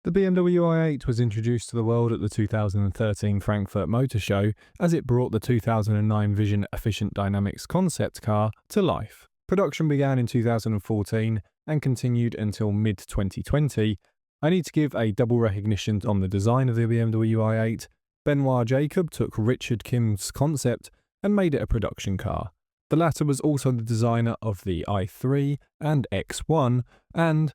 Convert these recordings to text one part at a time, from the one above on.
The BMW i8 was introduced to the world at the 2013 Frankfurt Motor Show as it brought the 2009 Vision Efficient Dynamics concept car to life. Production began in 2014 and continued until mid-2020. I need to give a double recognition on the design of the BMW i8. Benoit Jacob took Richard Kim's concept and made it a production car. The latter was also the designer of the i3 and X1 and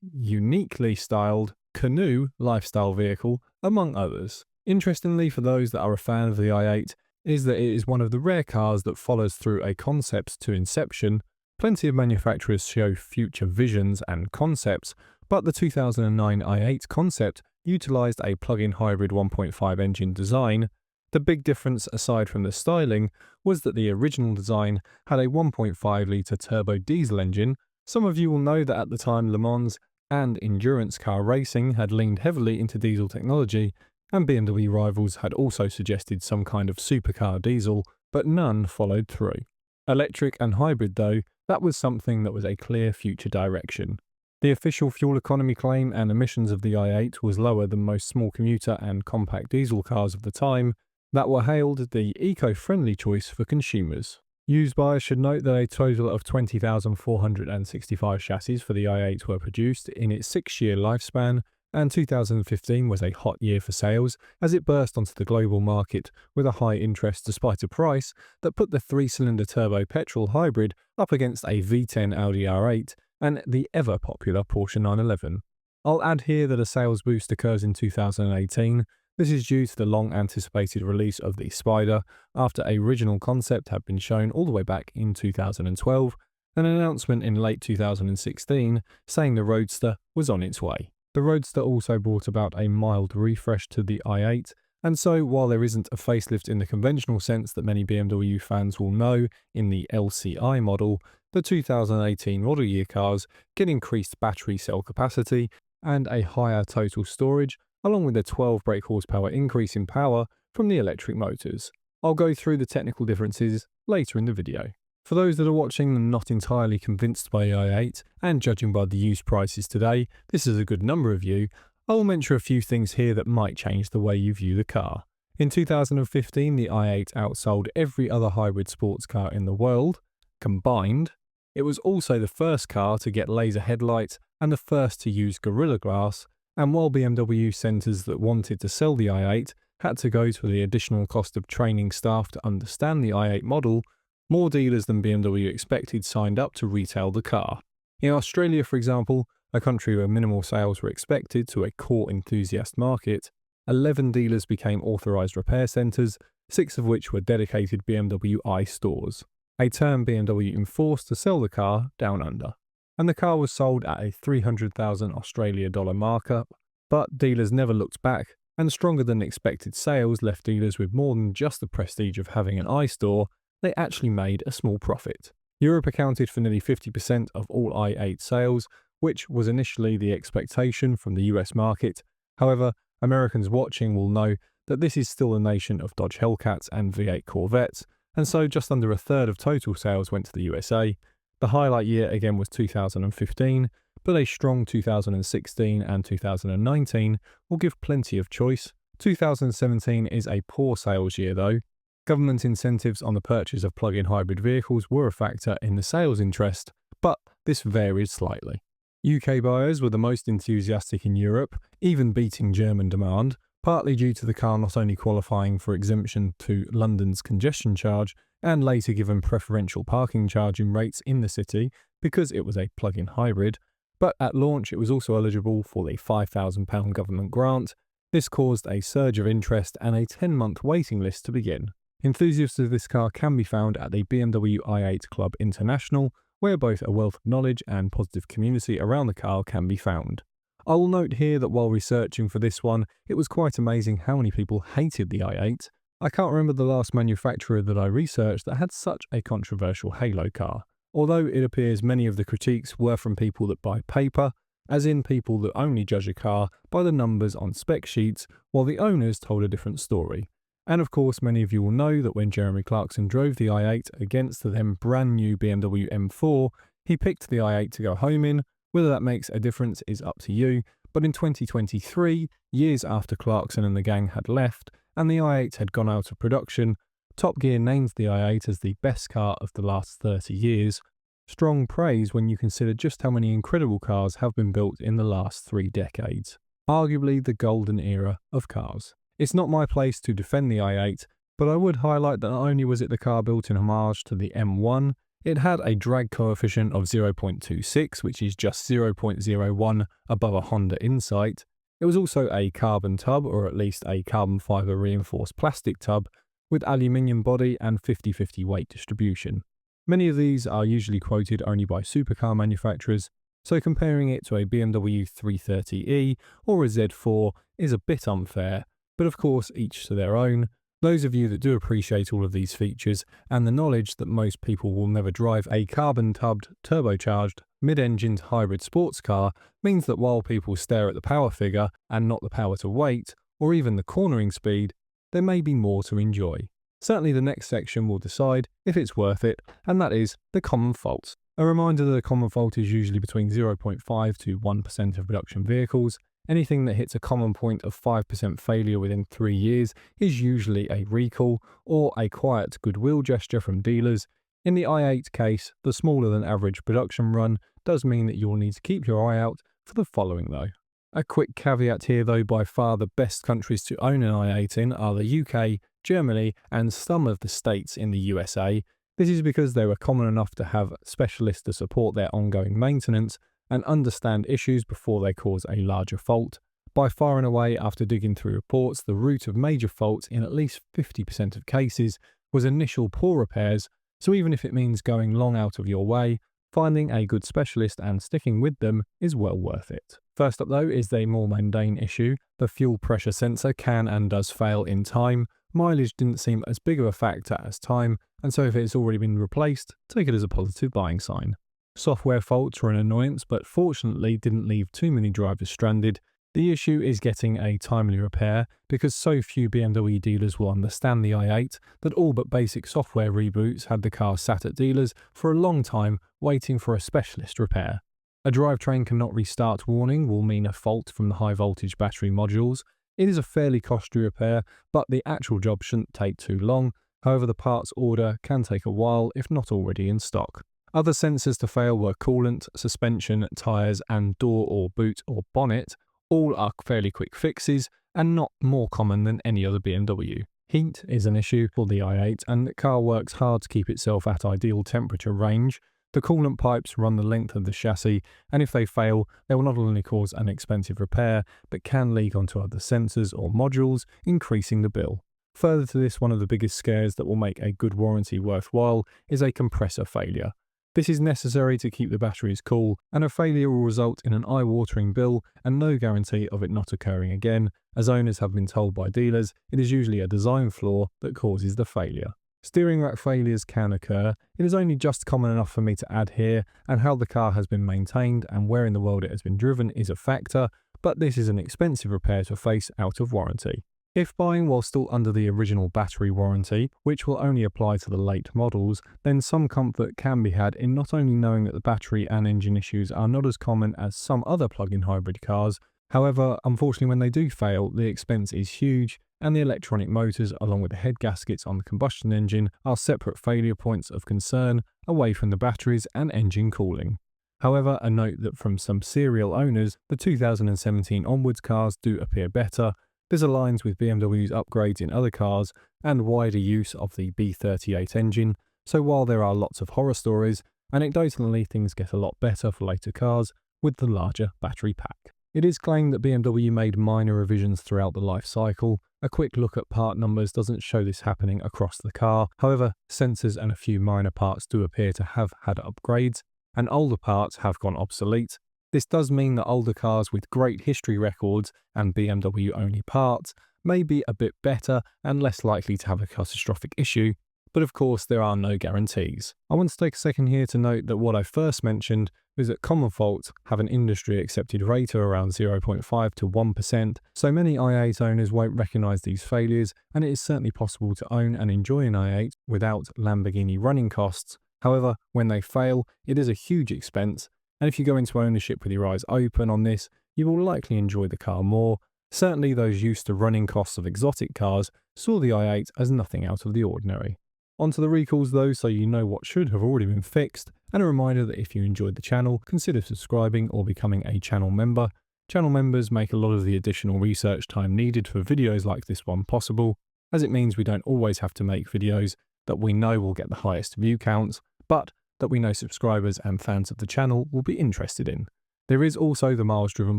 uniquely styled Canoe lifestyle vehicle, among others. Interestingly, for those that are a fan of the i8, is that it is one of the rare cars that follows through a concept to inception. Plenty of manufacturers show future visions and concepts, but the 2009 i8 concept utilized a plug-in hybrid 1.5 engine design. The big difference, aside from the styling, was that the original design had a 1.5-litre turbo diesel engine. Some of you will know that at the time Le Mans and endurance car racing had leaned heavily into diesel technology, and BMW rivals had also suggested some kind of supercar diesel, but none followed through. Electric and hybrid though, that was something that was a clear future direction. The official fuel economy claim and emissions of the i8 was lower than most small commuter and compact diesel cars of the time that were hailed the eco-friendly choice for consumers. Used buyers should note that a total of 20,465 chassis for the i8 were produced in its 6-year lifespan, and 2015 was a hot year for sales as it burst onto the global market with a high interest despite a price that put the 3-cylinder turbo petrol hybrid up against a V10 Audi R8 and the ever-popular Porsche 911. I'll add here that a sales boost occurs in 2018. This is due to the long-anticipated release of the Spider after a original concept had been shown all the way back in 2012, and an announcement in late 2016 saying the Roadster was on its way. The Roadster also brought about a mild refresh to the i8, and so while there isn't a facelift in the conventional sense that many BMW fans will know in the LCI model, the 2018 model year cars get increased battery cell capacity and a higher total storage, along with a 12 brake horsepower increase in power from the electric motors. I'll go through the technical differences later in the video. For those that are watching and not entirely convinced by i8, and judging by the used prices today, this is a good number of you, I will mention a few things here that might change the way you view the car. In 2015, the i8 outsold every other hybrid sports car in the world, combined. It was also the first car to get laser headlights and the first to use Gorilla Glass, and while BMW centres that wanted to sell the i8 had to go to the additional cost of training staff to understand the i8 model, more dealers than BMW expected signed up to retail the car. In Australia, for example, a country where minimal sales were expected to a core enthusiast market, 11 dealers became authorised repair centres, 6 of which were dedicated BMW i stores, a term BMW enforced to sell the car down under. And the car was sold at a $300,000 Australia dollar markup, but dealers never looked back, and stronger than expected sales left dealers with more than just the prestige of having an iStore. They actually made a small profit. Europe accounted for nearly 50% of all i8 sales, which was initially the expectation from the US market. However, Americans watching will know that this is still a nation of Dodge Hellcats and V8 Corvettes, and so just under a third of total sales went to the USA. The highlight year again was 2015, but a strong 2016 and 2019 will give plenty of choice. 2017 is a poor sales year though. Government incentives on the purchase of plug-in hybrid vehicles were a factor in the sales interest, but this varied slightly. UK buyers were the most enthusiastic in Europe, even beating German demand, partly due to the car not only qualifying for exemption to London's congestion charge, and later given preferential parking charging rates in the city because it was a plug-in hybrid, but at launch it was also eligible for the £5,000 government grant. This caused a surge of interest and a 10-month waiting list to begin. Enthusiasts of this car can be found at the BMW i8 Club International, where both a wealth of knowledge and positive community around the car can be found. I will note here that while researching for this one, it was quite amazing how many people hated the i8. I can't remember the last manufacturer that I researched that had such a controversial halo car, although it appears many of the critiques were from people that buy paper, as in people that only judge a car by the numbers on spec sheets, while the owners told a different story. And of course, many of you will know that when Jeremy Clarkson drove the i8 against the then brand new BMW M4, he picked the i8 to go home in. Whether that makes a difference is up to you, But in 2023, years after Clarkson and the gang had left, and the i8 had gone out of production, Top Gear named the i8 as the best car of the last 30 years. Strong praise when you consider just how many incredible cars have been built in the last 3 decades. Arguably the golden era of cars. It's not my place to defend the i8, but I would highlight that not only was it the car built in homage to the M1, it had a drag coefficient of 0.26, which is just 0.01 above a Honda Insight. It was also a carbon tub, or at least a carbon fibre reinforced plastic tub, with aluminium body and 50-50 weight distribution. Many of these are usually quoted only by supercar manufacturers, so comparing it to a BMW 330e or a Z4 is a bit unfair, but of course each to their own. Those of you that do appreciate all of these features and the knowledge that most people will never drive a carbon-tubbed, turbocharged, mid-engined hybrid sports car means that while people stare at the power figure and not the power to weight, or even the cornering speed, there may be more to enjoy. Certainly the next section will decide if it's worth it, and that is the common faults. A reminder that a common fault is usually between 0.5 to 1% of production vehicles. Anything that hits a common point of 5% failure within 3 years is usually a recall or a quiet goodwill gesture from dealers. In the i8 case, the smaller than average production run does mean that you'll need to keep your eye out for the following though. A quick caveat here though, by far the best countries to own an i8 in are the UK, Germany and some of the states in the USA. This is because they were common enough to have specialists to support their ongoing maintenance and understand issues before they cause a larger fault. By far and away, after digging through reports, the root of major faults in at least 50% of cases was initial poor repairs, so even if it means going long out of your way, finding a good specialist and sticking with them is well worth it. First up though is the more mundane issue. The fuel pressure sensor can and does fail in time. Mileage didn't seem as big of a factor as time, and so if it's already been replaced, take it as a positive buying sign. Software faults were an annoyance, but fortunately didn't leave too many drivers stranded. The issue is getting a timely repair, because so few BMW dealers will understand the i8 that all but basic software reboots had the car sat at dealers for a long time waiting for a specialist repair. A drivetrain cannot restart warning will mean a fault from the high voltage battery modules. It is a fairly costly repair, but the actual job shouldn't take too long. However, the parts order can take a while if not already in stock. Other sensors to fail were coolant, suspension, tyres and door or boot or bonnet. All are fairly quick fixes and not more common than any other BMW. Heat is an issue for the i8 and the car works hard to keep itself at ideal temperature range. The coolant pipes run the length of the chassis, and if they fail, they will not only cause an expensive repair, but can leak onto other sensors or modules, increasing the bill. Further to this, one of the biggest scares that will make a good warranty worthwhile is a compressor failure. This is necessary to keep the batteries cool, and a failure will result in an eye-watering bill and no guarantee of it not occurring again. As owners have been told by dealers, it is usually a design flaw that causes the failure. Steering rack failures can occur. It is only just common enough for me to add here, and how the car has been maintained and where in the world it has been driven is a factor, but this is an expensive repair to face out of warranty. If buying while still under the original battery warranty, which will only apply to the late models, then some comfort can be had in not only knowing that the battery and engine issues are not as common as some other plug-in hybrid cars. However, unfortunately when they do fail, the expense is huge, and the electronic motors along with the head gaskets on the combustion engine are separate failure points of concern away from the batteries and engine cooling. However, a note that from some serial owners, the 2017 onwards cars do appear better. This aligns with BMW's upgrades in other cars and wider use of the B38 engine, so while there are lots of horror stories, anecdotally things get a lot better for later cars with the larger battery pack. It is claimed that BMW made minor revisions throughout the life cycle. A quick look at part numbers doesn't show this happening across the car. However, sensors and a few minor parts do appear to have had upgrades, and older parts have gone obsolete. This does mean that older cars with great history records and BMW-only parts may be a bit better and less likely to have a catastrophic issue, but of course there are no guarantees. I want to take a second here to note that what I first mentioned is that common faults have an industry-accepted rate of around 0.5 to 1%, so many i8 owners won't recognise these failures, and it is certainly possible to own and enjoy an i8 without Lamborghini running costs. However, when they fail, it is a huge expense, and if you go into ownership with your eyes open on this, you will likely enjoy the car more. Certainly those used to running costs of exotic cars saw the i8 as nothing out of the ordinary. Onto the recalls though, so you know what should have already been fixed, and a reminder that if you enjoyed the channel, consider subscribing or becoming a channel member. Channel members make a lot of the additional research time needed for videos like this one possible, as it means we don't always have to make videos that we know will get the highest view counts, but that we know subscribers and fans of the channel will be interested in. There is also the Miles Driven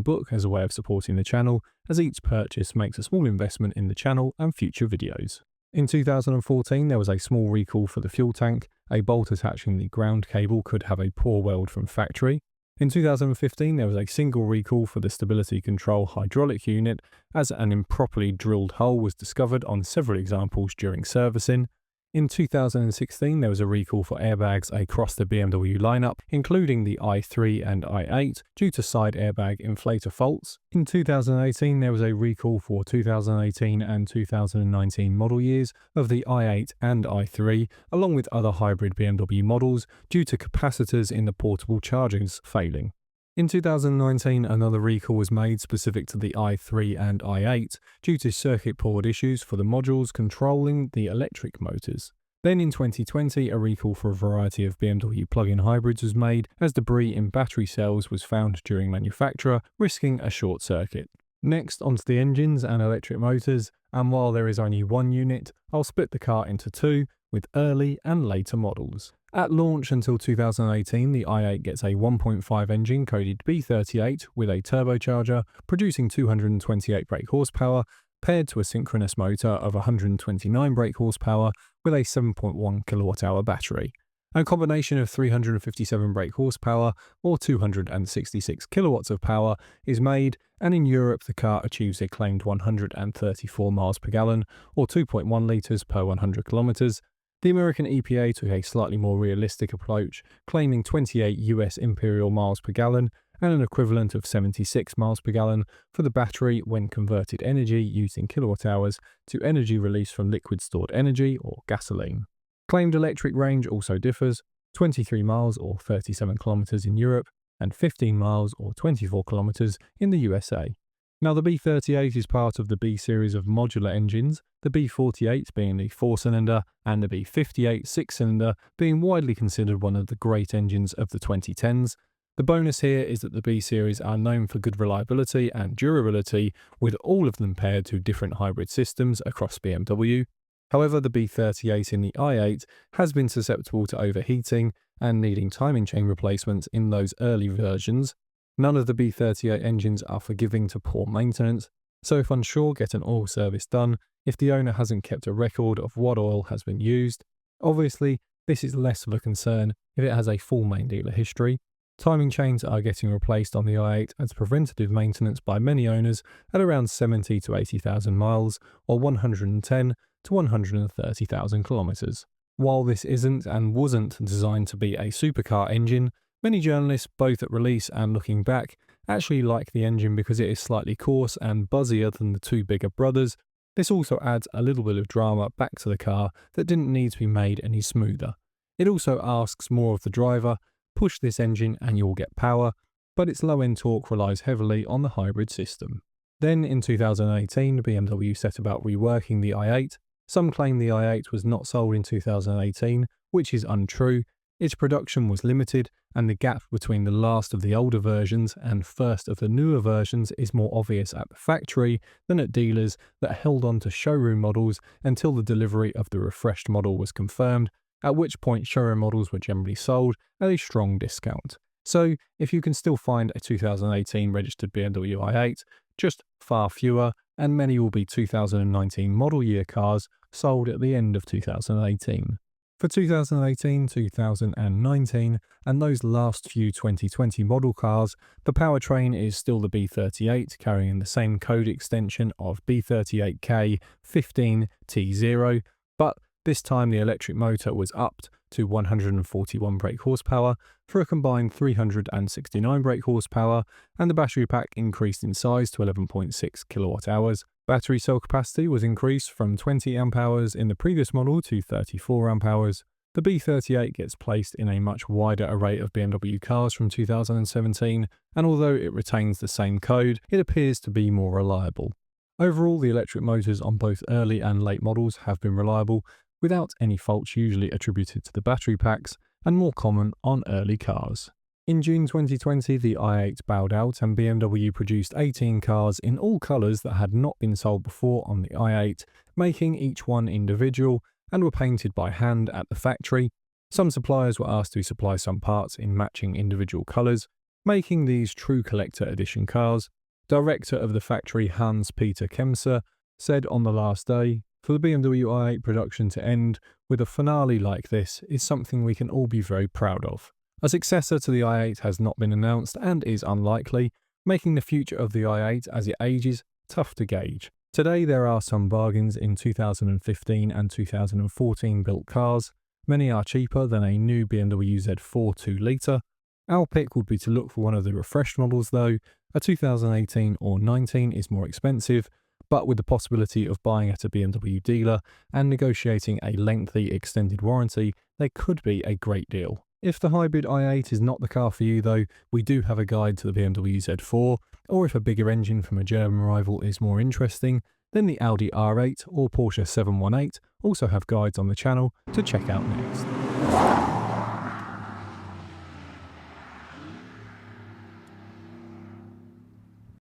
book as a way of supporting the channel, as each purchase makes a small investment in the channel and future videos. In 2014, there was a small recall for the fuel tank. A bolt attaching the ground cable could have a poor weld from factory. In 2015, there was a single recall for the stability control hydraulic unit, as an improperly drilled hole was discovered on several examples during servicing. In 2016, there was a recall for airbags across the BMW lineup, including the i3 and i8, due to side airbag inflator faults. In 2018, there was a recall for 2018 and 2019 model years of the i8 and i3, along with other hybrid BMW models, due to capacitors in the portable chargers failing. In 2019, another recall was made specific to the i3 and i8 due to circuit board issues for the modules controlling the electric motors. Then in 2020, a recall for a variety of BMW plug-in hybrids was made as debris in battery cells was found during manufacture, risking a short circuit. Next, onto the engines and electric motors, and while there is only one unit, I'll split the car into two, with early and later models. At launch until 2018, the i8 gets a 1.5 engine coded B38 with a turbocharger, producing 228 brake horsepower, paired to a synchronous motor of 129 brake horsepower with a 7.1 kWh battery. A combination of 357 brake horsepower or 266 kilowatts of power is made, and in Europe the car achieves a claimed 134 miles per gallon or 2.1 litres per 100 kilometers. The American EPA took a slightly more realistic approach, claiming 28 US imperial miles per gallon and an equivalent of 76 miles per gallon for the battery when converted energy used in kilowatt hours to energy released from liquid stored energy or gasoline. Claimed electric range also differs, 23 miles or 37 kilometers in Europe and 15 miles or 24 kilometers in the USA. Now the B38 is part of the B series of modular engines, the B48 being the 4-cylinder and the B58 6-cylinder being widely considered one of the great engines of the 2010s. The bonus here is that the B series are known for good reliability and durability, with all of them paired to different hybrid systems across BMW. However, the B38 in the i8 has been susceptible to overheating and needing timing chain replacements in those early versions. None of the B38 engines are forgiving to poor maintenance, so if unsure, get an oil service done if the owner hasn't kept a record of what oil has been used. Obviously, this is less of a concern if it has a full main dealer history. Timing chains are getting replaced on the i8 as preventative maintenance by many owners at around 70 to 80,000 miles or 110 to 130,000 kilometers. While this isn't and wasn't designed to be a supercar engine, many journalists, both at release and looking back, actually like the engine because it is slightly coarse and buzzier than the two bigger brothers. This also adds a little bit of drama back to the car that didn't need to be made any smoother. It also asks more of the driver. Push this engine and you'll get power, but its low-end torque relies heavily on the hybrid system. Then in 2018, BMW set about reworking the i8. Some claim the i8 was not sold in 2018, which is untrue. Its production was limited, and the gap between the last of the older versions and first of the newer versions is more obvious at the factory than at dealers that held on to showroom models until the delivery of the refreshed model was confirmed, at which point showroom models were generally sold at a strong discount. So, if you can still find a 2018 registered BMW i8, just far fewer, and many will be 2019 model year cars sold at the end of 2018. For 2018, 2019, and those last few 2020 model cars, the powertrain is still the B38, carrying the same code extension of B38K15T0, but this time the electric motor was upped to 141 brake horsepower for a combined 369 brake horsepower, and the battery pack increased in size to 11.6 kilowatt hours. Battery cell capacity was increased from 20 amp hours in the previous model to 34 amp hours. The B38 gets placed in a much wider array of BMW cars from 2017, and although it retains the same code, it appears to be more reliable. Overall, the electric motors on both early and late models have been reliable, without any faults usually attributed to the battery packs, and more common on early cars. In June 2020, the i8 bowed out and BMW produced 18 cars in all colours that had not been sold before on the i8, making each one individual, and were painted by hand at the factory. Some suppliers were asked to supply some parts in matching individual colours, making these true collector edition cars. Director of the factory Hans-Peter Kemser said on the last day, "For the BMW i8 production to end with a finale like this is something we can all be very proud of." A successor to the i8 has not been announced and is unlikely, making the future of the i8 as it ages tough to gauge. Today there are some bargains in 2015 and 2014 built cars. Many are cheaper than a new BMW Z4 2-litre. Our pick would be to look for one of the refreshed models though. A 2018 or 19 is more expensive, but with the possibility of buying at a BMW dealer and negotiating a lengthy extended warranty, they could be a great deal. If the hybrid i8 is not the car for you though, we do have a guide to the BMW Z4, or if a bigger engine from a German rival is more interesting, then the Audi R8 or Porsche 718 also have guides on the channel to check out next.